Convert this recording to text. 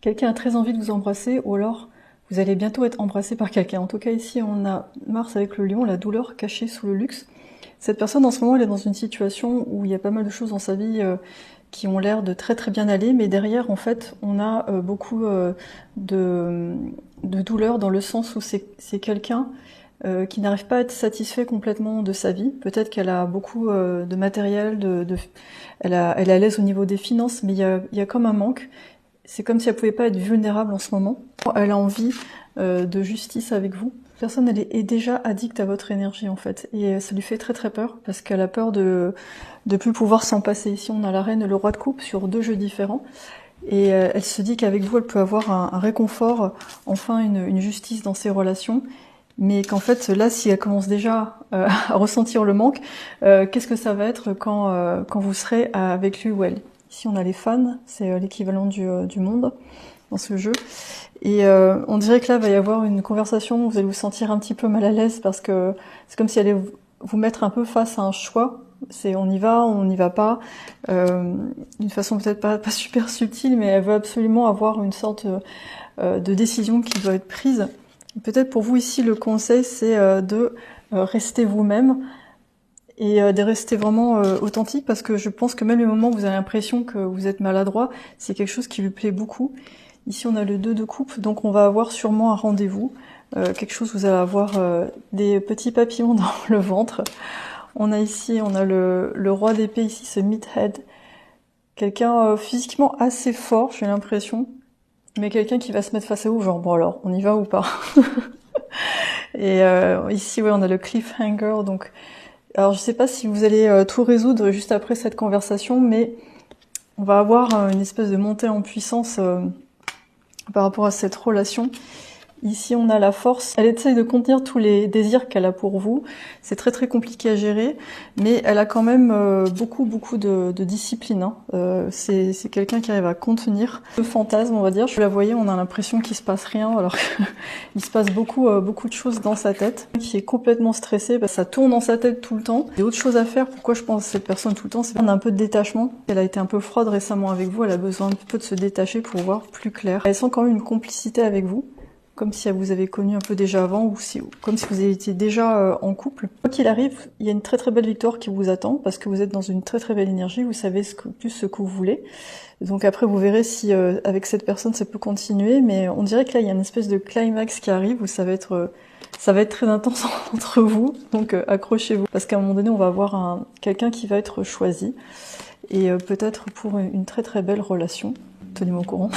Quelqu'un a très envie de vous embrasser ou alors vous allez bientôt être embrassé par quelqu'un. En tout cas ici on a Mars avec le lion, la douleur cachée sous le luxe. Cette personne en ce moment elle est dans une situation où il y a pas mal de choses dans sa vie qui ont l'air de très très bien aller, mais derrière en fait on a beaucoup de douleur dans le sens où c'est quelqu'un qui n'arrive pas à être satisfait complètement de sa vie. Peut-être qu'elle a beaucoup de matériel, elle est à l'aise au niveau des finances, mais il y a comme un manque. C'est comme si elle pouvait pas être vulnérable en ce moment. Elle a envie de justice avec vous. La personne, elle est déjà addicte à votre énergie, en fait. Et ça lui fait très très peur, parce qu'elle a peur de plus pouvoir s'en passer. Ici, on a la reine et le roi de coupe sur 2 jeux différents. Et elle se dit qu'avec vous, elle peut avoir un réconfort, enfin une justice dans ses relations. Mais qu'en fait, là, si elle commence déjà à ressentir le manque, qu'est-ce que ça va être quand vous serez avec lui ou elle? Ici, on a les fans, c'est l'équivalent du monde dans ce jeu. Et on dirait que là, il va y avoir une conversation où vous allez vous sentir un petit peu mal à l'aise parce que c'est comme si elle allait vous mettre un peu face à un choix. C'est on y va, on n'y va pas, d'une façon peut-être pas super subtile, mais elle veut absolument avoir une sorte de décision qui doit être prise. Peut-être pour vous ici, le conseil, c'est de rester vous-même et de rester vraiment authentique, parce que je pense que même les moments où vous avez l'impression que vous êtes maladroit, c'est quelque chose qui lui plaît beaucoup. Ici, on a le 2 de coupe, donc on va avoir sûrement un rendez-vous, quelque chose où vous allez avoir des petits papillons dans le ventre. On a ici, on a le roi d'épée ici, ce Meathead, quelqu'un physiquement assez fort, j'ai l'impression, mais quelqu'un qui va se mettre face à vous, genre bon alors, on y va ou pas? Et ici, ouais, on a le cliffhanger, donc alors je sais pas si vous allez tout résoudre juste après cette conversation, mais on va avoir une espèce de montée en puissance par rapport à cette relation. Ici, on a la force. Elle essaye de contenir tous les désirs qu'elle a pour vous. C'est très très compliqué à gérer, mais elle a quand même beaucoup de discipline. Hein. C'est quelqu'un qui arrive à contenir le fantasme, on va dire. Je la voyais, on a l'impression qu'il se passe rien, alors qu'il se passe beaucoup de choses dans sa tête. Qui est complètement stressée, parce que ça tourne dans sa tête tout le temps. Il y a autre chose à faire. Pourquoi je pense à cette personne tout le temps? C'est qu'on a un peu de détachement. Elle a été un peu froide récemment avec vous. Elle a besoin un peu de se détacher pour voir plus clair. Elle sent quand même une complicité avec vous, comme si elle vous avait connu un peu déjà avant, ou comme si vous étiez déjà en couple. Quoi qu'il arrive, il y a une très très belle victoire qui vous attend, parce que vous êtes dans une très très belle énergie, vous savez plus ce que vous voulez. Donc après, vous verrez si avec cette personne ça peut continuer, mais on dirait que là, il y a une espèce de climax qui arrive, où ça va être très intense entre vous, donc accrochez-vous. Parce qu'à un moment donné, on va avoir quelqu'un qui va être choisi, et peut-être pour une très très belle relation. Tenez-moi au courant.